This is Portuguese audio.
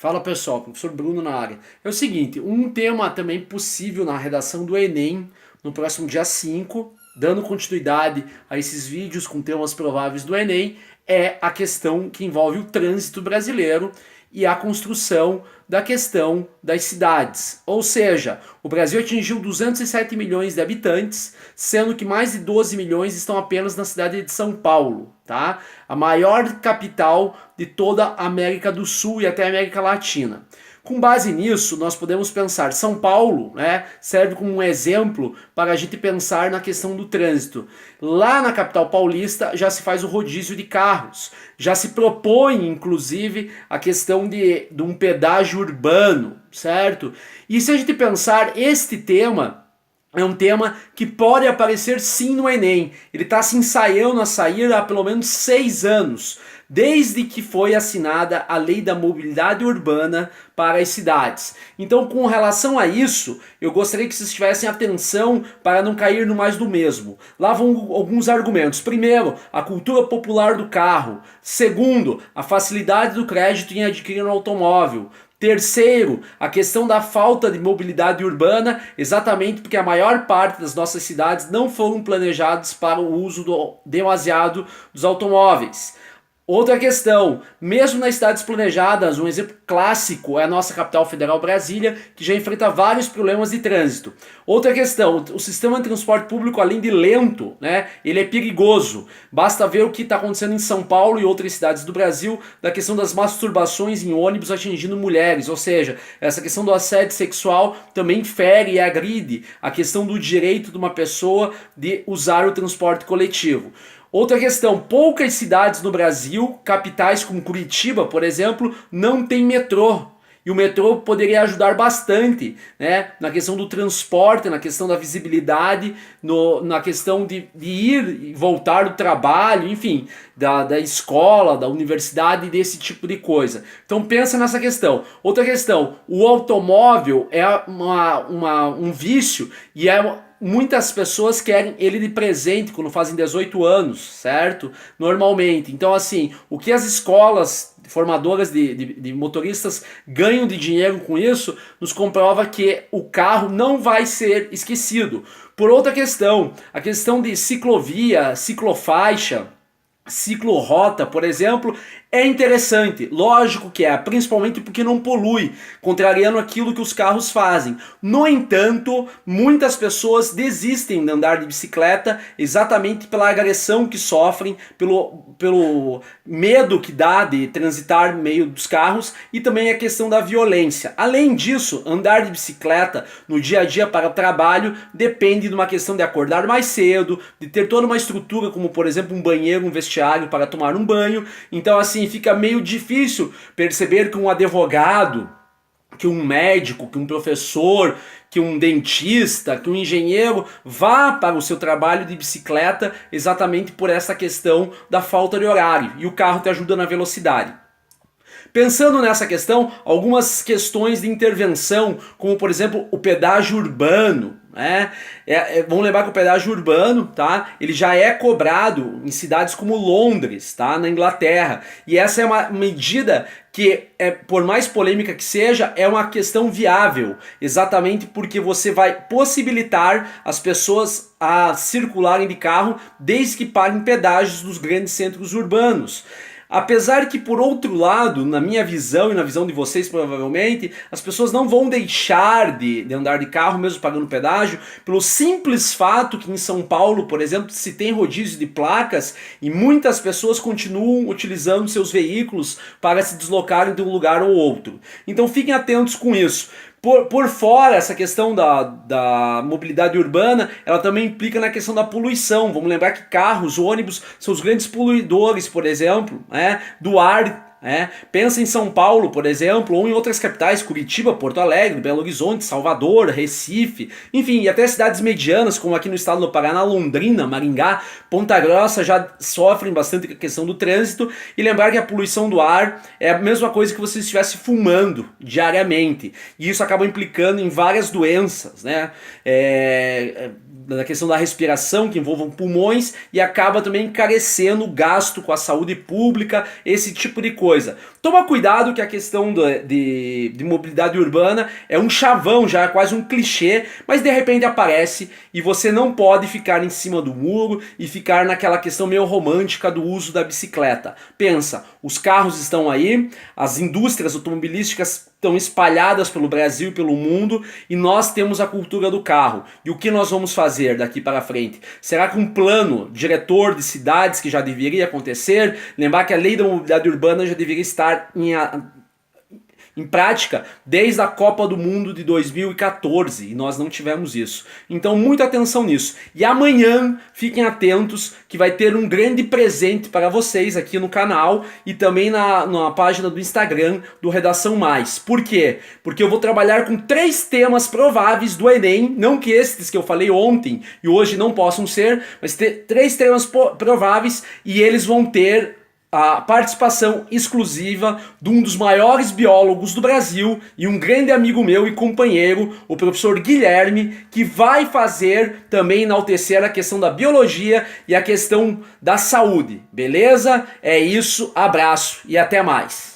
Fala pessoal, professor Bruno na área. É o seguinte, um tema também possível na redação do Enem no próximo dia 5, dando continuidade a esses vídeos com temas prováveis do Enem, é a questão que envolve o trânsito brasileiro e a construção da questão das cidades. Ou seja, o Brasil atingiu 207 milhões de habitantes, sendo que mais de 12 milhões estão apenas na cidade de São Paulo, tá? A maior capital de toda a América do Sul e até a América Latina. Com base nisso, nós podemos pensar, São Paulo, né, serve como um exemplo para a gente pensar na questão do trânsito. Lá na capital paulista já se faz o rodízio de carros, já se propõe, inclusive, a questão de um pedágio urbano, certo? E se a gente pensar, este tema é um tema que pode aparecer sim no Enem. Ele está se ensaiando a sair há pelo menos 6 anos, desde que foi assinada a Lei da Mobilidade Urbana para as cidades. Então, com relação a isso, eu gostaria que vocês tivessem atenção para não cair no mais do mesmo. Lá vão alguns argumentos. Primeiro, a cultura popular do carro. Segundo, a facilidade do crédito em adquirir um automóvel. Terceiro, a questão da falta de mobilidade urbana, exatamente porque a maior parte das nossas cidades não foram planejadas para o uso demasiado dos automóveis. Outra questão, mesmo nas cidades planejadas, um exemplo clássico é a nossa capital federal Brasília, que já enfrenta vários problemas de trânsito. Outra questão, o sistema de transporte público, além de lento, né, ele é perigoso. Basta ver o que está acontecendo em São Paulo e outras cidades do Brasil, da questão das masturbações em ônibus atingindo mulheres, ou seja, essa questão do assédio sexual também fere e agride a questão do direito de uma pessoa de usar o transporte coletivo. Outra questão, poucas cidades no Brasil, capitais como Curitiba, por exemplo, não tem metrô. E o metrô poderia ajudar bastante, né, na questão do transporte, na questão da visibilidade, na questão de ir e voltar do trabalho, enfim, da escola, da universidade, desse tipo de coisa. Então pensa nessa questão. Outra questão, o automóvel é um vício e muitas pessoas querem ele de presente quando fazem 18 anos, certo? Normalmente. Então, assim, o que as escolas formadoras de motoristas ganham de dinheiro com isso, nos comprova que o carro não vai ser esquecido. Por outra questão, a questão de ciclovia, ciclofaixa, ciclorrota, por exemplo, é interessante, lógico que é, principalmente porque não polui, contrariando aquilo que os carros fazem. No entanto, muitas pessoas desistem de andar de bicicleta exatamente pela agressão que sofrem, pelo medo que dá de transitar no meio dos carros e também a questão da violência. Além disso, andar de bicicleta no dia a dia para o trabalho depende de uma questão de acordar mais cedo, de ter toda uma estrutura como, por exemplo, um banheiro, um vestiário para tomar um banho. Então, assim, fica meio difícil perceber que um advogado, que um médico, que um professor, que um dentista, que um engenheiro vá para o seu trabalho de bicicleta exatamente por essa questão da falta de horário. E o carro te ajuda na velocidade. Pensando nessa questão, algumas questões de intervenção, como por exemplo o pedágio urbano, né? Vamos lembrar que o pedágio urbano, tá? Ele já é cobrado em cidades como Londres, tá? Na Inglaterra. E essa é uma medida que, por mais polêmica que seja, é uma questão viável, exatamente porque você vai possibilitar as pessoas a circularem de carro desde que paguem pedágios nos grandes centros urbanos. Apesar que, por outro lado, na minha visão e na visão de vocês provavelmente, as pessoas não vão deixar de andar de carro mesmo pagando pedágio, pelo simples fato que em São Paulo, por exemplo, se tem rodízio de placas e muitas pessoas continuam utilizando seus veículos para se deslocarem de um lugar ou outro. Então fiquem atentos com isso. Por fora, essa questão da mobilidade urbana, ela também implica na questão da poluição. Vamos lembrar que carros, ônibus são os grandes poluidores, por exemplo, né, do ar. Pensa em São Paulo, por exemplo, ou em outras capitais, Curitiba, Porto Alegre, Belo Horizonte, Salvador, Recife, enfim, e até cidades medianas, como aqui no estado do Paraná, Londrina, Maringá, Ponta Grossa, já sofrem bastante com a questão do trânsito. E lembrar que a poluição do ar é a mesma coisa que você estivesse fumando diariamente, e isso acaba implicando em várias doenças, né? Na questão da respiração, que envolvam pulmões, e acaba também encarecendo o gasto com a saúde pública, esse tipo de coisa. coisa. Toma cuidado que a questão de mobilidade urbana é um chavão já, é quase um clichê, mas de repente aparece e você não pode ficar em cima do muro e ficar naquela questão meio romântica do uso da bicicleta. Pensa, os carros estão aí, as indústrias automobilísticas estão espalhadas pelo Brasil e pelo mundo e nós temos a cultura do carro. E o que nós vamos fazer daqui para frente? Será que um plano diretor de cidades que já deveria acontecer? Lembrar que a lei da mobilidade urbana já deveria estar em prática desde a Copa do Mundo de 2014 e nós não tivemos isso. Então muita atenção nisso. E amanhã fiquem atentos que vai ter um grande presente para vocês aqui no canal e também na página do Instagram do Redação Mais. Por quê? Porque eu vou trabalhar com 3 temas prováveis do Enem, não que estes que eu falei ontem e hoje não possam ser, mas 3 temas prováveis e eles vão ter a participação exclusiva de um dos maiores biólogos do Brasil e um grande amigo meu e companheiro, o professor Guilherme, que vai fazer também enaltecer a questão da biologia e a questão da saúde, beleza? É isso, abraço e até mais.